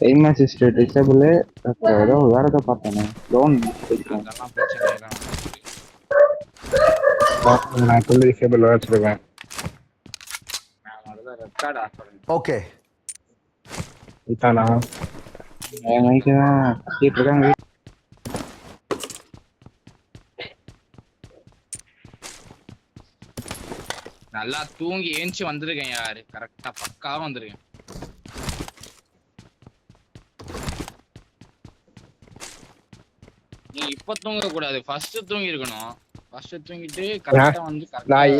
Aim assist disable ஏதோ வேற ஏதோ பார்த்தேனே லோன் முடிச்சிருக்கேன். அதெல்லாம் பிரச்சனை இல்லை நான் சொல்லி டிசேபிள் வச்சிருக்கேன். நான் ரெக்கார்ட் ஆஃப் பண்ணுறேன். ஓகே இதானா என் மைக்கு தான் கத்திட்டு இருக்காங்க. நல்லா தூங்கி ஏஞ்சி வந்திருக்கேன் யாரு கரெக்டா பக்காவா வந்திருக்கேன். நீ இப்ப தூங்க கூடாது, ஃபர்ஸ்ட் தூங்கி இருக்கணும். ஃபர்ஸ்ட் தூங்கிட்டு கரெக்டா வந்து நான்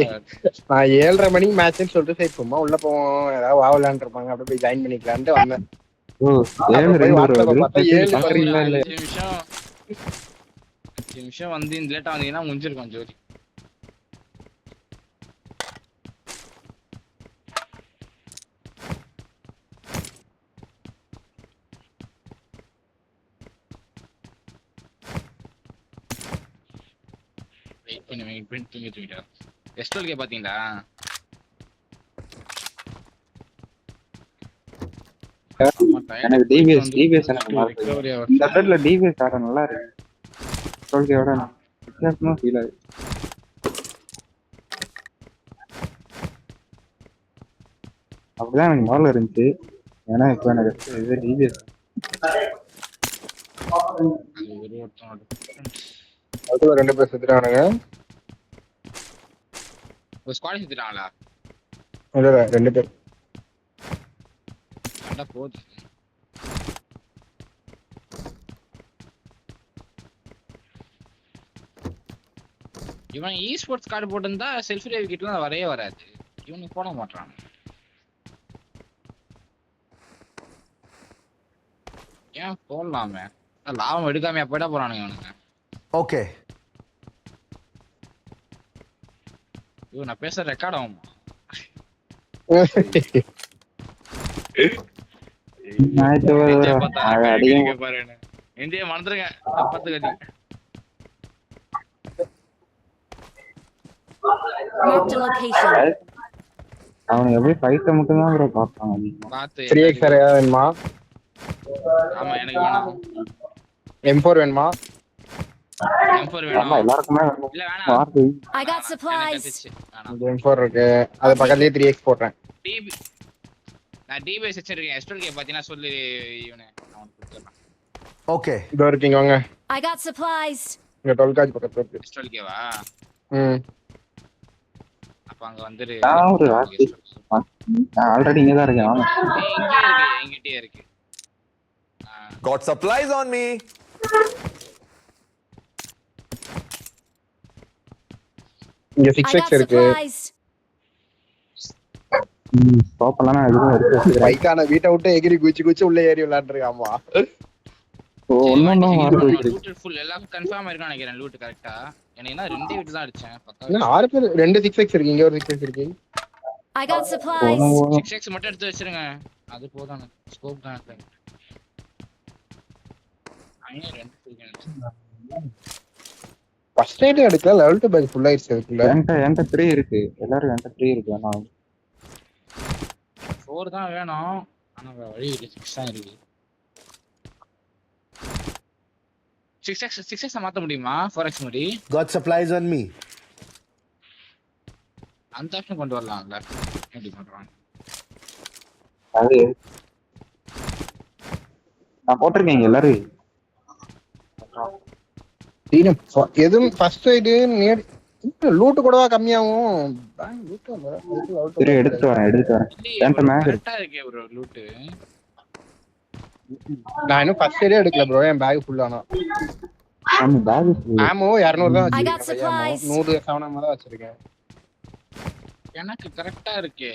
7:30 மணிக்கு மேட்ச்னு சொல்லிட்டு சரி சும்மா உள்ள போவோம் ஏதாவது வாவலான் இருப்பாங்க அப்படியே போய் ஜாயின் பண்ணிக்கலான்ட்டு வந்தேன். ஓ 7:02 பார்த்தா 7 பாக்குறீங்களா இல்ல? 5 நிமிஷம் வந்து லேட்டா வந்தீங்கன்னா முடிஞ்சிருக்கும் ஜோதி. வெயிட் பண்ணி தூங்கிட்டா. எஸ்டோல்கே பாத்தீங்களா? எனக்கு டிபிஎஸ் எனக்கு இந்த அப்டேட்ல டிபிஎஸ் ஆட நல்லா இருக்கு. எஸ்டோல்கேவோட வித்தியாசமா ஃபீல் ஆகுது. அப்படிதான் எனக்கு முதல்ல இருந்துச்சு. ஏன்னா இப்போ எனக்கு இது டிபிஎஸ் அதுல 2 பேர் செத்துட்டானுங்க. ஸ்குவாட் செத்துட்டாங்களா? இல்ல 2 பேர். நல்லா போகுது. இவன் இ ஸ்போர்ட்ஸ் கார்டு போட்டிருந்தா செல்ஃபி லைவ் கிட்டலாம் வரவே வராது. இவனுக்கு போட மாட்டான். ஏன் போடலாமே? லாபம் எடுக்காம போயிட்டா போறானுங்க இவனுங்க. ஓகே ஐயோ நான் பேச ரெக்கார்ட் ஆகுமா? இந்தியா மறந்துருங்க. பத்து கட்டி அவனுக்கு எப்படி ஃபைட்ட மட்டும் தான் ப்ரோ பார்ப்பாங்க. பார்த்து 3x வேணுமா? ஆமா எனக்கு வேணும். M4 வேணுமா? M4 வேணும். எல்லாருக்குமே இல்ல வேணாம். I got supplies. M4 இருக்கு. அது பக்கத்துலயே 3x போடுறேன். டிபி நான் டிபிஎஸ் வச்சிருக்கேன். எஸ்டோல்கே பாத்தீங்கன்னா சொல்லி இவனே அவனுக்கு கொடுத்துறேன். ஓகே இதோ இருக்கீங்க வாங்க. I got supplies. இங்க 12 காஜ் பக்கத்துல இருக்கு. எஸ்டோல்கேவா? அப்ப அங்க வந்துரு. நான் ஒரு ஆல்ரெடி இங்க தான் இருக்கேன். என்கிட்டயே இருக்கு. got supplies on me. இங்க I 6x got இருக்கு. supplies. ஸ்டாப்லாம் எதுவும் இருக்கு. பைக்கான வீட்டை விட்டு எகிரி குச்சி உள்ள ஏறி விளையாண்டுருக்காமா. ஓ ஒண்ணும் மார்க் இருக்கு. லூட் ஃபுல் எல்லாம் கன்ஃபார்ம் இருக்கா நினைக்கிறேன். லூட் கரெக்ட்டா. எனக்கு நான் 2 விட்டு தான் அடிச்சேன். பக்கா. என்ன 6 பேர் 2 6x இருக்கு. இங்க ஒரு 6x இருக்கு. I got supplies. 6x மட்டும் எடுத்து வச்சிருங்க. அது போதானே. ஸ்கோப் தான் இருக்கு. ஐயா 2 இருக்கு. ஃபர்ஸ்ட் எய்ட் எடுக்கல. லெவல் 2 பேக் ஃபுல் ஆயிடுச்சு அதுக்குள்ள. என்கிட்ட 3 இருக்கு. எல்லாரும் என்கிட்ட 3 இருக்கு. ஆனா 4 தான் வேணும். ஆனா வழி இல்ல. 6 தான் இருக்கு. 6x மாத்த முடியுமா? 4x முடி. got supplies on me. அந்த ஆப்ஷன் கொண்டு வரலாம்ல. எப்படி பண்றாங்க? அது நான் போட்டிருக்கேன் எல்லாரும். எதுவும் ஃபர்ஸ்ட் எய்ட் நியர் லூட் கூடவா கம்மியாகும். சரி எடுத்து வரேன். என்கிட்ட மேக் கரெக்ட்டா இருக்கே ப்ரோ லூட். நான் இன்னும் ஃபர்ஸ்ட் எய்டே எடுக்கல ப்ரோ. என் பேக் ஃபுல் ஆனா. நம்ம பேக் ஆமோ 200 தான் I got வச்சிருக்கேன். supplies. 100 700 தான் வச்சிருக்கேன். எனக்கு கரெக்ட்டா இருக்கே.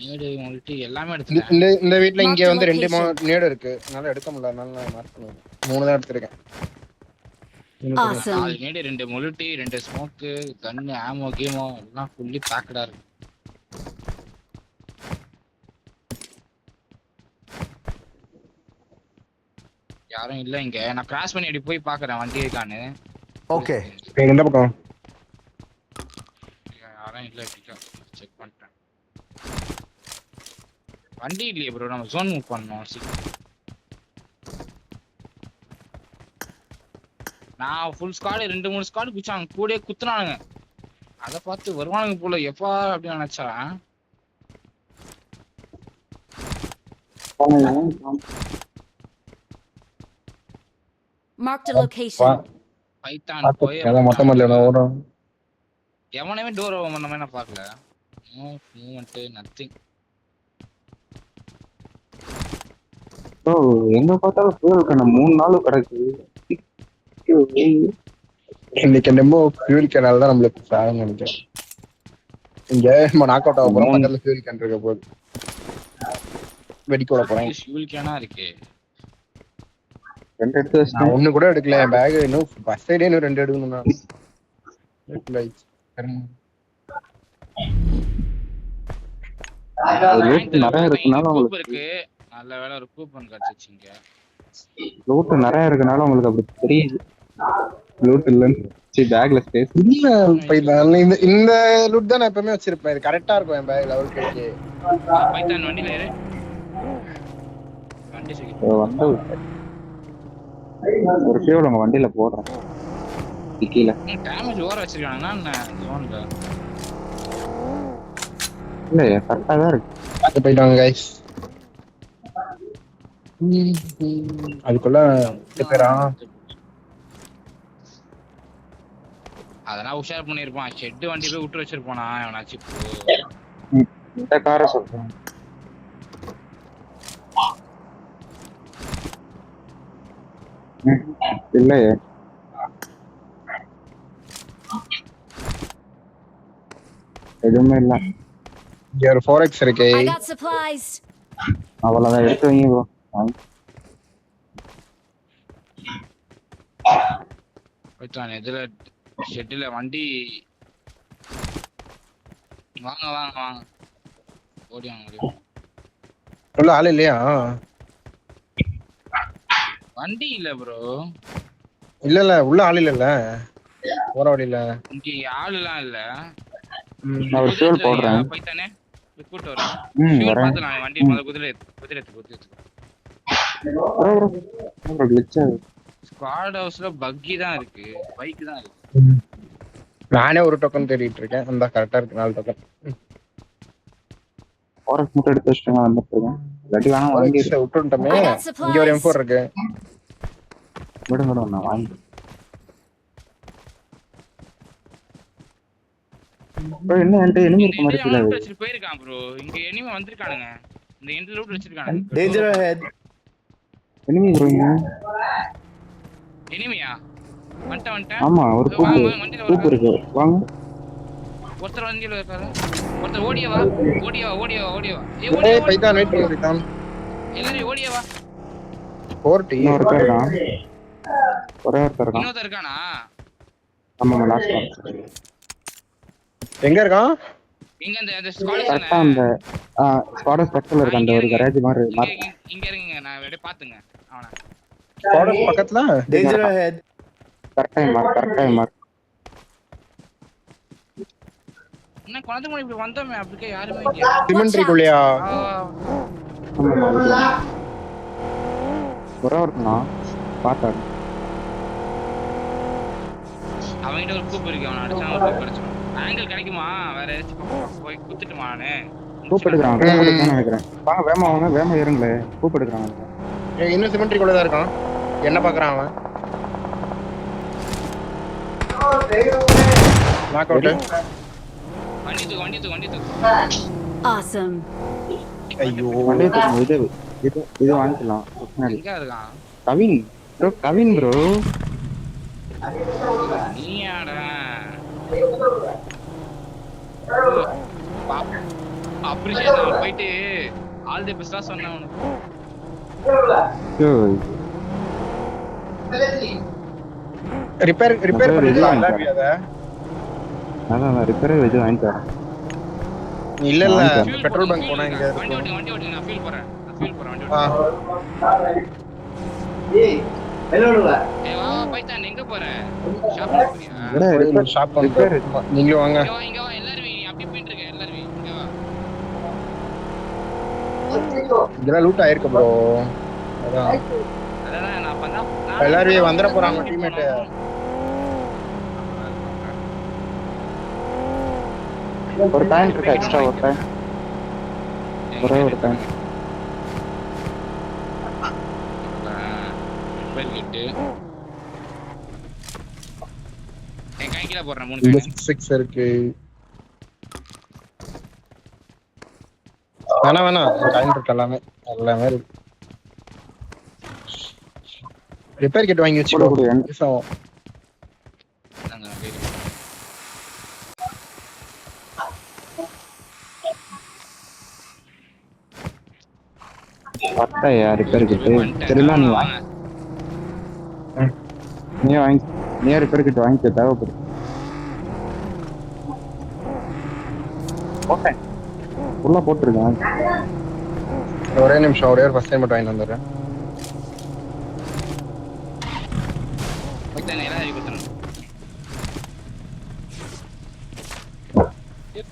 நேடு மல்டி எல்லாமே எடுத்துட்டேன். இந்த வீட்ல இங்க வந்து 2 நேடு இருக்கு. அதனால எடுக்க முடியல. அதனால நான் மார்க் பண்ணுவேன். 3 தான் எடுத்துர்க்கேன். Awesome. 4 நேடு 2 மல்டி 2 ஸ்மோக் கன் ஆமோ கீமோ எல்லாம் ஃபுல்லி பேக்டா இருக்கு. யாரும் இல்ல இங்க. நான் கிராஸ் பண்ணி அப்படி போய் பாக்குறேன் வண்டி இருக்கானு. ஓகே எந்த பக்கம்? யாரும் இல்ல இப்படிக்கா செக் பண்ணிட்டேன். வண்டி இல்லையே ப்ரோ, நம்ம ஜோன் மூவ் பண்ணோம். நான் ஃபுல் ஸ்குவாட் 2-3 ஸ்குவாட் குச்சாங்க, கூடயே குத்துனானுங்க. அத பார்த்து வருவானுங்க போல எப்பா அப்படி நினைச்சா. Marked a location. பைத்தான் போய் மொத்த மல்ல ஓடும். எவனவே டோர் ஓபன் பண்ண மாதிரி நான் பார்க்கல. No movement nothing. ப்ரோ எங்க பார்த்தாலும் ஃபியூல் கேன் 3 நாள் கிடக்கு. இன்னைக்கு என்னமோ ஃபியூல் கேனால தான் நம்மளுக்கு சாகம் நினைக்கிறேன். இங்க நம்ம நாக் அவுட் ஆக போறோம், பக்கத்துல ஃபியூல் கேன் இருக்க போகுது. வெடிக்க போறேன். ஃபியூல் கேனா இருக்கு. 2 எடுத்து வச்சிட்டேன். நான் ஒண்ணு கூட எடுக்கல, என் பேக் இன்னும் ஃபர்ஸ்ட் சைடே இன்னும் 2 எடுக்கணும் நான். லூட் நிறைய இருக்கனால உங்களுக்கு இருக்கு. நல்ல வேளை ஒரு கூப்பன் கிடைச்சிங்க. லூட் நிறைய இருக்கனால உங்களுக்கு அப்படி தெரியுது. லூட் இல்லன்னு சரி பேக்ல ஸ்பேஸ் இல்ல. இந்த இந்த லூட் தான் நான் எப்பவுமே வச்சிருப்பேன். இது கரெக்டா இருக்கும் என் பேக்ல. ஓகே பைத்தான் வண்டில ஏறு. வண்டி சீக்கிரம் வந்து ஒரு ஃபியூல் உங்க வண்டியில போடுறேன். கீழ டேமேஜ் ஓவரா வச்சிருக்கானா என்ன ஜோன்ல? இல்ல கரெக்டா தான் இருக்கு. அது போய்டாங்க गाइस. அதுக்குள்ள பேரா அதெல்லாம் உஷார் பண்ணிருப்பான். ஷெட் வண்டி போய் விட்டு வச்சிருப்பானா அவனாச்சு. இந்த காரை சொல்றேன். இல்லையே எதுவுமே இல்ல. இங்க ஒரு 4x இருக்கு. I got supplies. அவ்வளவுதான் எடுத்து வைங்க ப்ரோ. பைத்தான் இதுல ஷெட்ல வண்டி வாங்க வாங்க வாங்க ஓடி வாங்க. உள்ள ஆள் இல்லையா? வண்டி இல்ல ப்ரோ. இல்ல உள்ள ஆள் இல்ல. போற வழி இல்ல. இங்க ஆள் எல்லாம் இல்ல. நான் ஒரு ஃபியூல் போடுறேன். பைத்தானே கூட்டி வரேன். வரேன். பாத்து நான் வண்டி முதல்ல குதிரை ப்ரோ கிளிட்ச் ஆகுது. ஸ்குவாட் ஹவுஸ்ல பக்கி தான் இருக்கு, பைக் தான் இருக்கு. நானே ஒரு டோக்கன் தேடிட்டு இருக்கேன். அந்த கரெக்டா இருக்கு 4 டோக்கன். ஃபாரஸ்ட் மட்டும் எடுத்து வச்சிட்டேன் வந்துட்டேன். ரெடி வாங்க வாங்கி விட்டுட்டோமே. இங்க ஒரு M4 இருக்கு. விடுங்க நான் வாங்கி. ப்ரோ என்ன என்கிட்ட எனிமி இருக்க மாதிரி ஃபீல் ஆகுது. வச்சிட்டு போயிருக்கான் ப்ரோ. இங்க எனிமி வந்திருக்கானுங்க. இந்த எண்ட் லூட் வச்சிருக்கானுங்க. Danger ahead. எனிமி ப்ரோ இங்க. எனிமியா? வந்துட்டேன். ஆமா ஒரு கூப்பு இருக்கு. வாங்க. ஒருத்தர் வண்டியில இருக்காரு. ஒருத்தர் ஓடியவா. ஏய் பைத்தான் வெயிட் பண்ணு பைத்தான். எல்லாரும் ஓடியவா. 40 ஒருத்தர் இருக்கான். ஒருத்தர் இருக்கான். இன்னொருத்தர் இருக்கானா? ஆமா லாஸ்ட் எங்க இருக்கான்? இங்க அந்த ஸ்குவாட் கரெக்ட்டா அந்த ஸ்குவாட் பக்கத்துல இருக்க அந்த ஒரு கரேஜ் மாதிரி இங்க இருங்க. நான் அப்படியே பாத்துங்க அவன. ஸ்குவாட் பக்கத்துல. Danger ahead. கரெக்ட்டா மார்க். என்ன கொனது மணி இப்படி வந்தோமே அப்படியே யாருமே இல்ல. சிமெண்ட்ரி குள்ளையா? ஆமா ஒருத்தனா பாத்தாரு. அவன்கிட்ட ஒரு கூப்பு இருக்கு. அவன் அடிச்சா ஒரு கிடைச்சிடும். ஆங்கிள் கிடைக்குமா? வேற ஏதாச்சும் போய் குத்திட்டுமா நானு? கூப் எடுக்கறான் நினைக்கிறேன். வாங்க வேமா ஏறுங்களே. கூப் எடுக்கறான். இன்னும் சிமெண்ட்ரி குள்ள தான் இருக்கான். என்ன பாக்குறான் அவன்? Knock out. வண்டி தூக்கு. Awesome. ஐயோ வண்டியை தூக்கு. இது வாங்கிக்கலாம். எங்க இருக்கான்? கவின் ப்ரோ. நீயாடா? அப்ரிஷியேட் போயிட்டு ஆல் தி பெஸ்டா சொன்னா உனக்கு. ரிப்பேர் பண்ணிடலாம் அத. அதான் ரிப்பேர் வெஜ் வாங்கிட்டு வரேன். இல்ல பெட்ரோல் பங்க் போனா இங்க வண்டி ஓட்டு நான் ஃபீல் போறேன் வண்டி ஓட்டு. ஏய் ஹலோடா. ஏய் வா பைத்தான் எங்க போற? ஷாப்பிங் போறியா? Shop repair. நீங்க வாங்க. இங்க வா எல்லாரும் அப்படி போயிட்டு இருக்க எல்லாரும் இங்க வா. இதெல்லாம் லூட் ஆயிருக்கு ப்ரோ. அதான் அதான் நான் பண்ணா எல்லாரும் வந்துட போறாங்க டீம்மேட். ஒரு டைம் இருக்கு எக்ஸ்ட்ரா ஒரு டைம். ஒரே ஒரு டைம். மொபைல் கிட்டு என் கை கீழ போடுறேன் 3 இந்த கை 6 இருக்கு. வேணாம் டைம் இருக்கு எல்லாமே இருக்கு. ரிப்பேர் கிட் வாங்கி வச்சுக்கோ. யூஸ் ஆகும். நாங்க பட்டையா ரிப்பேர் கிட்டு சரிதான் நீ வாங்க. நீ ரிப்பேர் கிட்டு வாங்கிக்க தேவைப்படும். ஓகே உள்ள போட்டுருக்கேன். ஒரே நிமிஷம் ஒரே ஒரு ஃபர்ஸ்ட் டைம் மட்டும் வாங்கிட்டு வந்துடுறேன்.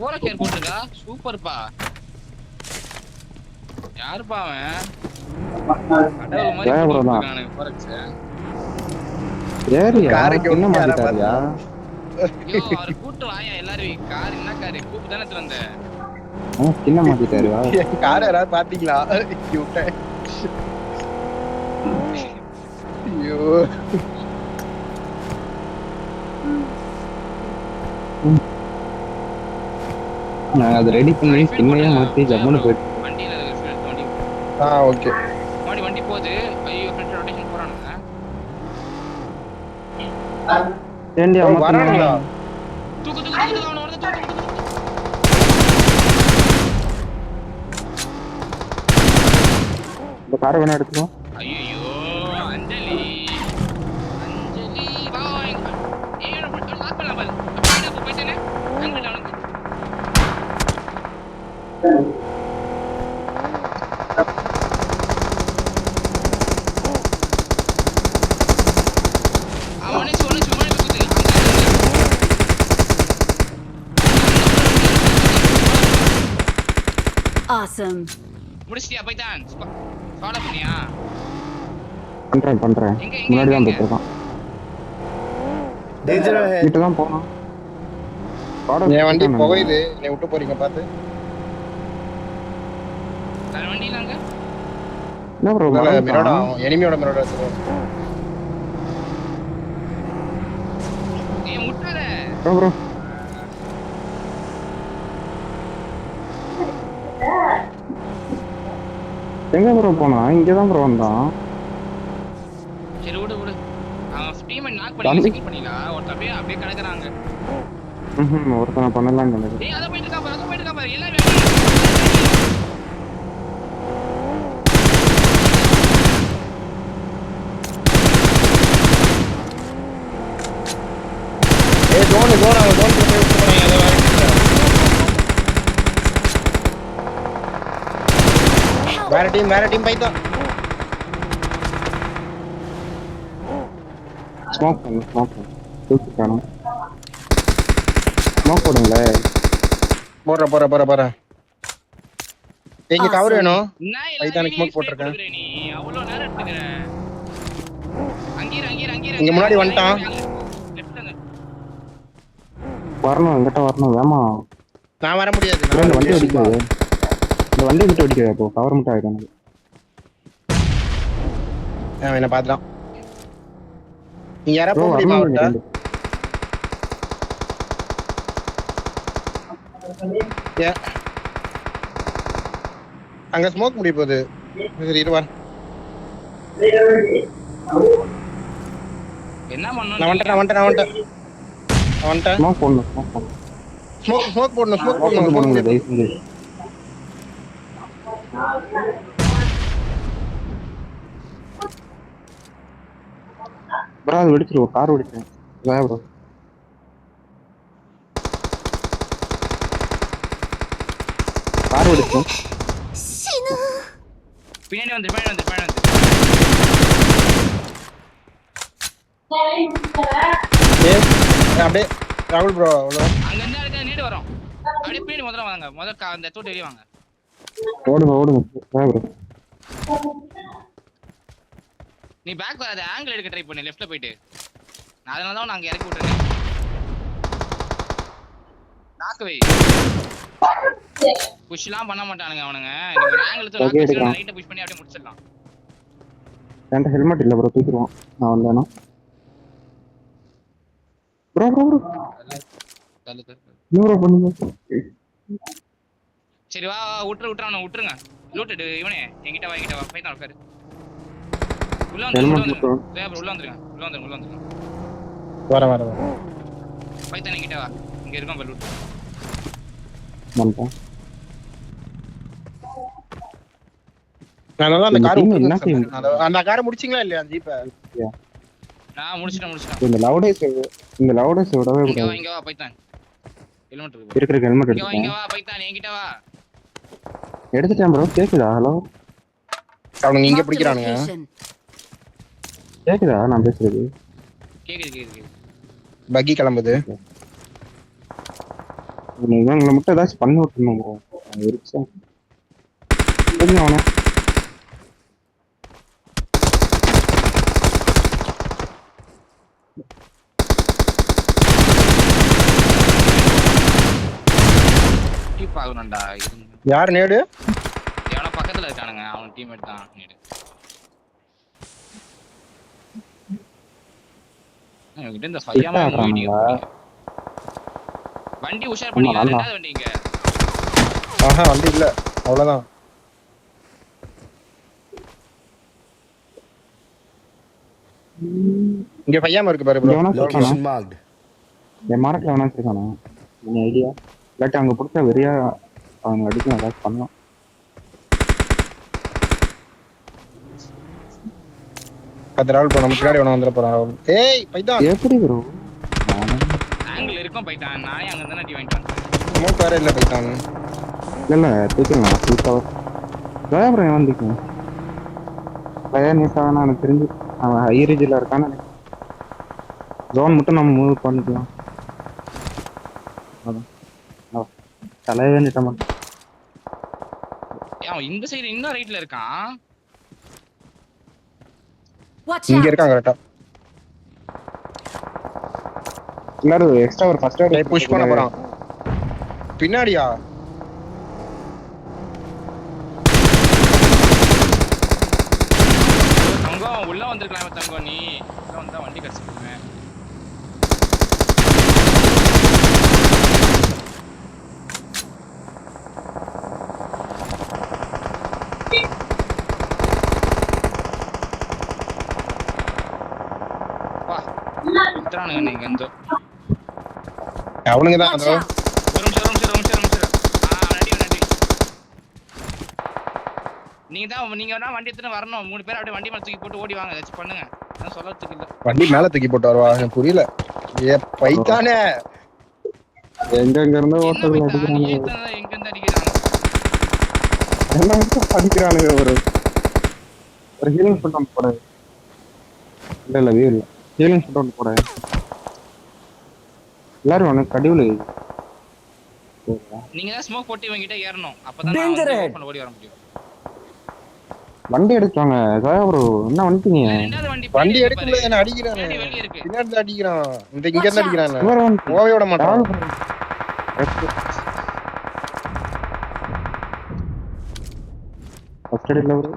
போற கேர் போட்டுருக்கா சூப்பர்ப்பா. யாருப்பா அவன்? கடவுள் மாதிரி போட்டுருக்கானே போறக்ஸ். ஏரியா காருக்கு என்ன மாட்டிட்டாரியா? ஐயோ அவர் கூட்டு வாயா எல்லாரும். கார் என்ன கார் கூப்பு தானே வந்த. சின்ன மாட்டிட்டாரியா? கார் யாராவது பாத்தீங்களா? ஐயோ நான் அதை ரெடி பண்ணி சின்னையா மாத்தி ஜம்முன்னு போயிட்டு வண்டியில வண்டி ஓகே வண்டி போகுது. ஐயோ ஃப்ரண்ட் ரொட்டேஷன் போறானுங்க. ஏண்டி வரானுங்களா? தூக்கு அவன வரது தூக்கு. இந்த காரை வேணா எடுத்துக்கோ. ஐயோ அஞ்சலி வா ஏன் லாக் பண்ணல பாரு. அப்படியே போயிட்டேனே அங்க அவனுக்கு. அவனே சொல்லு குத்து. Awesome. முடிச்சிட்டியா பைதான்? ஃபாலோ பண்ணியா? பண்றேன் முன்னாடி தான் போயிட்டு இருக்கான். Danger ahead. கிட்ட தான் போறான். என் வண்டி புகையுது. நீ விட்டு போறீங்க பாத்து. நான் வண்டில அங்க என்ன ப்ரோ மிரோடா எனிமியோட மிரோடா எடுத்துக்கோ. ஏய் முட்டாள ப்ரோ எங்க ப்ரோ போனா? இங்க தான் ப்ரோ வந்தான். சரி விடு அவன் டீமை நாக் பண்ணி செக் பண்ணிடா. ஒருத்தன் அப்படியே கிடக்குறாங்க. ஒருத்தனை பண்ணலாம்னு நினைக்கிறேன். ஏய் அத போயிட்டு இருக்கா பாரு எல்லாரும் ஏய் டோன் போய் விட்டு போறீங்க. அத வேற டீம் பைதான். ஸ்மோக் பண்ணு தூக்கிட்டானு ஸ்மோக் போடுங்களே. போற எங்க கவர் வேணும்? நான் பைதானுக்கு ஸ்மோக் போட்டுருக்கேன். நீ அவ்வளவு நேரம் எடுத்துக்கற. அங்கீர இங்க முன்னாடி வந்துட்டான். வரணும் எங்கிட்ட வரணும் வேமா. நான் வர முடியாது. இந்த வண்டி அடிக்காது. இந்த வண்டி விட்டு அடிக்காது. அப்போ கவர் மட்டும் ஆயிடும். என்ன பாத்துறான். நீங்க யாரா போக முடியுமா அவர்ட்ட? அங்க ஸ்மோக் முடிய போகுது. சரி இரு வா. என்ன பண்ணனும்? நான் வந்துட்டேன். ஸ்மோக் போடணும். ஸ்மோக் போடணும். தயவு செஞ்சு ப்ரோ அது வெடிச்சிரு. கார் வெடிச்சிரு. வேற ப்ரோ கார் வெடிச்சிரு. பின்னாடி வந்து அப்படியே ராகுல் ப்ரோ அவ்வளோ அங்க இருந்து அடுத்த நீடு வரும். அப்படியே பின்னாடி முதல்ல வாங்க. அந்த தோட்ட வெளிய வாங்க. ஓடுங்க ஓடுங்க வா bro. நீ பேக் வராத ஆங்கிள் எடுக்க ட்ரை பண்ணு லெஃப்ட்ல போயிட்டு நான் அதனால தான் நாங்க இறக்கி விட்டுறேன் நாக்கு வை புஷ்லாம் பண்ண மாட்டானுங்க அவனுங்க நீ ஒரு ஆங்கிள் எடுத்து நாக்கு வச்சு ரைட்ட புஷ் பண்ணி அப்படியே முடிச்சிடலாம் என்கிட்ட ஹெல்மெட் இல்ல ப்ரோ தூக்கிடுவான் நான் வந்தேனா ப்ரோ தள்ளு ப்ரோ பண்ணுங்க சரி வா விட்டுருங்க லூட்டடு இவனே என்கிட்ட வா பைத்தான் உட்காரு உள்ள வந்துருங்க வர பைத்தான் என்கிட்ட வா இங்க இருக்கோம் பா லூட் வந்துட்டேன் நான் அந்த கார் என்ன செய்யும் அந்த காரை முடிச்சிங்களா இல்லையா ஜீப்ப நான் முடிச்சிட்டேன் இந்த லவுடேஸ் விடவே கூடாது இங்க வா பைத்தான் ஹெல்மெட் இருக்கு இருக்கிற ஹெல்மெட் எடுத்து இங்க வா பைத்தான் என்கிட்ட வா எடுத்துட்டேன் ப்ரோ கேக்குதா ஹலோ அவனுங்க இங்க Marked a பிடிக்கிறானுங்க location. கேக்குதா நான் பேசுறது கேக்குது பக்கி கிளம்புது இவங்களை மட்டும் ஏதாச்சும் பண்ணி விட்டுணும் ப்ரோ இருச்சா அவனை டீப் ஆகணும்டா யார் நேடு எவனோ பக்கத்துல இருக்கானுங்க அவன் டீம்மேட் தான் நேடு இவங்கிட்ட இந்த ஃபையாம வண்டி உஷார் பண்ணிக்கலாம் ரெண்டாவது வண்டி இங்க வண்டி இல்ல அவ்வளவுதான் இங்க பையாம இருக்கு பாரு ப்ரோ Location marked. என் மார்க்ல வேணா வச்சிருக்கானா ஐடியா இல்லாட்டி அங்க பிடிச்சா வெறியா அவங்க அடிக்கும் ஏதாச்சும் பண்ணலாம் பத்து ராவல் போன முன்னாடி வேணா வந்துட போறான் ஏய் பைதான் எப்படி ப்ரோ ஆங்கிள் இருக்கும் பைத்தான் நானே அங்க இருந்து அடி வாங்கிட்டு வந்தேன் ஸ்மோக் வேற இல்ல பைதான் இல்ல தூக்கலாம் சூப்பர் டிரைவர் வந்துக்கேன் பையன் நீட்டா வேணா எனக்கு தெரிஞ்சு அவன் ஹை ரேஞ்சில் இருக்கான்னு ஜோன் மட்டும் நம்ம மூவ் பண்ணிக்கலாம் அதான் தலையே நீட்ட மாட்டேன் அவன் இந்த சைடு இன்னும் ரைட்ல இருக்கான் Watch இங்க out! இருக்கான் கரெக்டா எல்லாரும் எக்ஸ்ட்ரா ஒரு ஃபர்ஸ்ட் எய்ட் புஷ் பண்ண போறான் பின்னாடியா தங்கம் உள்ள வந்திருக்கலாம் தங்கம் நீ உள்ள வந்தா வண்டி கடிச்சிருக்கேன் வா இத்தறானுங்க நீங்க எந்தோ அவனுங்க தான் Watch அதோ out! ஒரு நிமிஷம் நன்றி நீங்க வேணா வண்டி எடுத்துட்டு வரணும் 3 பேர் அப்படியே வண்டி மேல தூக்கி போட்டு ஓடி வாங்க ஏதாச்சும் பண்ணுங்க நான் சொல்லறதுக்கு இல்ல வண்டி மேல தூக்கி போட்டு வருவா எனக்கு புரியல ஏ பைத்தானே எங்க இருந்து என்ன ஓட்டல் பைத்தா நீ அடிக்கிறானுங்க எங்க இருந்து அடிக்கிறாங்க எல்லாம் அடிக்கிறானுங்க ஒரு ஹீலிங் ஃபுட் ஒன்று போட இல்ல வியூ இல்ல ஹீலிங் ஃபுட் ஒன்று போட எல்லாரும் உனக்கு கடிவுல நீங்க தான் ஸ்மோக் போட்டு இவங்கிட்ட ஏறணும் அப்பதான் நான் Danger வந்து ahead. open ஓடி வர முடியும் வண்டி எடுத்தாங்க ப்ரோ என்ன வந்துட்டீங்க ரெண்டாவது வண்டி வண்டி பின்னாடி எடுக்கும் பாரு. போது என்ன அடிக்கிறானே பின்னாடி வெளிய இருக்கு பின்னாடி தான் அடிக்கிறான் இங்க இருந்து அடிக்கிறான் இவர் வந்து ஓவே விட மாட்டான் ஃபர்ஸ்ட் எய்ட்ல ப்ரோ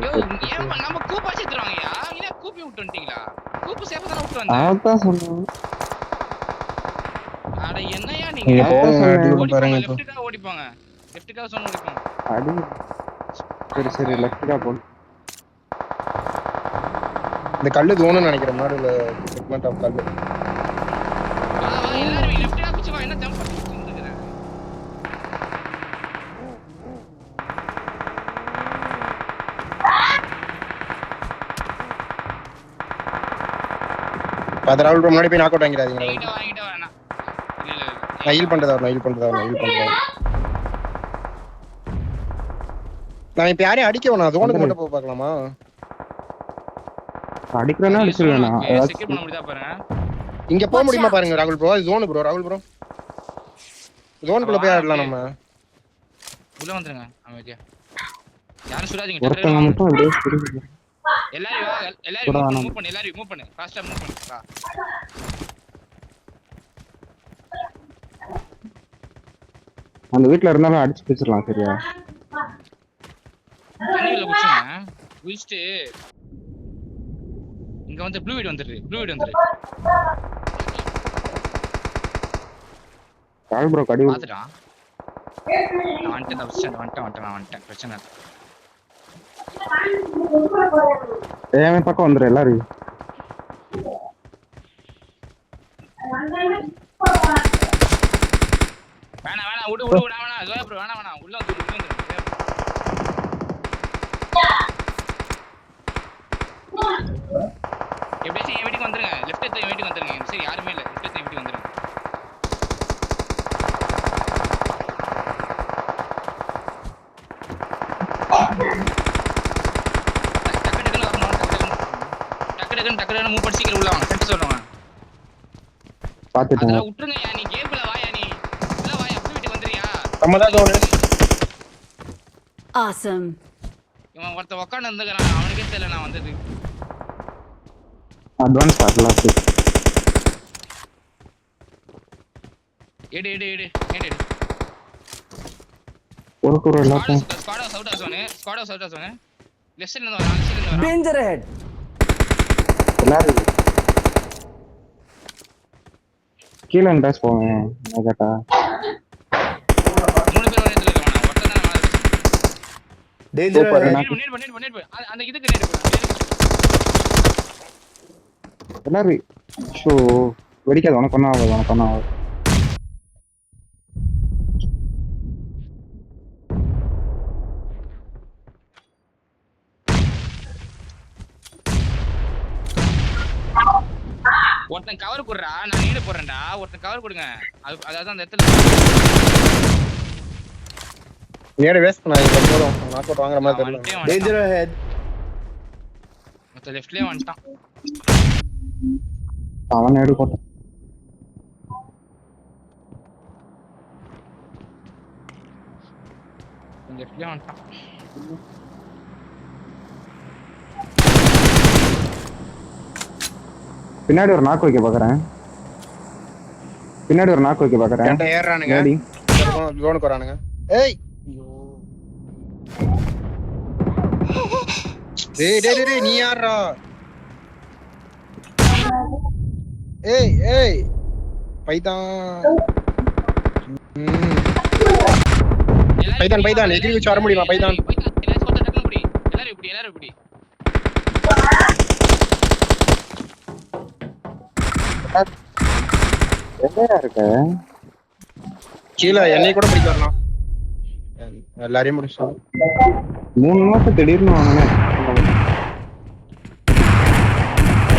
யோ ஏன் நம்ம கூப்பா சேர்த்துறாங்கயா இல்ல கூப்பி விட்டு வந்துட்டீங்களா கூப்பு சேஃபா தான விட்டு வந்தேன் அதான் சொன்னேன் அட என்னையா நீங்க நீங்க போங்க அடி விட ஓடி பாருங்க போங்க இப்போ லெஃப்ட்கா ஓடி போங்க லெஃப்ட்கா சொன்ன ஓடி போங்க அடி சரி லெஃப்ட்கா போ இந்த கல்லு தோணும்னு நினைக்கிறேன் மாடுல செக்மெண்ட் ஆஃப் கல்லு வா எல்லாரும் லெஃப்ட்கா பிச்சு வா என்ன ஜம்ப் பண்ணிட்டு இருக்கீங்க பத்து ராவல் முன்னாடி போய் நாக் அவுட் வாங்கிடாதீங்க வாங்கிட்ட வேணா இல்ல நான் ஹீல் பண்றதா நான் இப்ப யாரையும் அடிக்க வேணாம் ஜோனுக்கு மட்டும் போய் பார்க்கலாமா அடிக்கிறேன்னா அடிச்சிருவேனா செக்யூர் பண்ண முடியுதா பாருங்க இங்க போக முடியுமா பாருங்க ராகுல் ப்ரோ ஜோன் ப்ரோ ராகுல் ப்ரோ ஜோனுக்குள்ள போய் ஆடலாம் நம்ம உள்ள வந்துருங்க அமைதியா. யாரும் சுடாதீங்க. ஒருத்தங்க மட்டும் அப்படியே திரும்பி எல்லாரும் வா, எல்லாரும் மூவ் பண்ணு, எல்லாரும் மூவ் பண்ணு, ஃபாஸ்டா மூவ் பண்ணு. வா. அந்த வீட்ல இருந்தாலும் அடிச்சு பிடிச்சிடலாம் சரியா? தண்ணியில குடிச்சுங்க. குடிச்சிட்டு இங்க வந்து ப்ளூ வீட் வந்துரு. கால் ப்ரோ கடி பாத்துட்டான். நான் வந்துட்டேன். பிரச்சனை இல்லை. என் பக்கம் வந்துரு எல்லாரும். வேணாம் விடு வேணாம் ஜோயா ப்ரோ வேணாம் உள்ள வந்து எப்படியாச்சும் என் வீட்டுக்கு வந்துருங்க. லெஃப்ட் எடுத்து என் வீட்டுக்கு வந்துருங்க. சரி யாருமே இல்லை. லெஃப்ட் எடுத்து என் வீட்டுக்கு வந்துருங்க. டக்கு மூவ் பண்ணி சீக்கிரம் உள்ள வாங்க. சென்டர் சொல்லுவாங்க. பாத்துட்டேன். அதெல்லாம் விட்டுருங்க. நீ கேம்ல வாயா. நீ உள்ள வாயா. அப்படி வீட்டுக்கு வந்துறியா? நம்ம தான் ஜோன். Awesome. இவன் ஒருத்த உட்காந்து இருந்துக்கிறான். அவனுக்கே தெரியல நான் வந்தது. அட்வான்ஸ் வரலாம். எடு. ஒரு எல்லாத்தையும் ஸ்குவாட் அவுட் ஆசோனே. லெஃப்ட் சைடுல இருந்து வரான். Danger ahead. எல்லாரும் கீழே இன்ட்ரெஸ்ட் போவேன் கேட்டா. 3 பேர் ஒரே இடத்துல இருக்காங்க. ஒருத்தன் தான் மேல. Danger Super. ahead. நேட் போய் அந்த இதுக்கு நேட் போய். எல்லாரும் ஷோ வெடிக்காது. உனக்கு ஒன்றும் ஆகாது. ஒருத்தன் கவர் குடுறா. நான் நீடு போறேன்டா. ஒருத்தன் கவர் கொடுங்க. அதாவது அந்த இடத்துல நேரே வேஸ்ட் பண்ணாதீங்க. போறோம் நாக் அவுட் வாங்குற மாதிரி தெரியல. Danger ahead. மொத்த லெஃப்ட்லயே வந்துட்டான். அவன் நேடு போட்டான். லெஃப்ட்லயே வந்துட்டான். பின்னாடி ஒரு நாக்கு வைக்க பாக்குறேன். என்கிட்ட ஏறானுங்க. ஜோனுக்கு வரானுங்க. ஏய் டேய் நீ யாரா? ஏய் பைதான் எகிரி வச்சு வர முடியுமா? பைதான் எல்லாரும் இப்படி எங்கயா இருக்க? கீழே என்னை கூட பிடிக்க வரலாம். எல்லாரையும் முடிச்சு 3 மாசம் திடீர்னு வாங்கினேன்.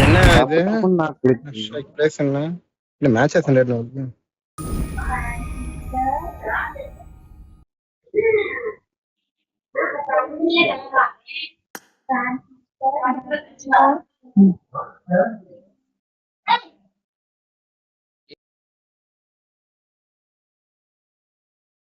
என்ன இது? நாக்கு பிளேஸ் என்ன? இல்ல மேட்ச் சென்டர்ல வருது. Yeah.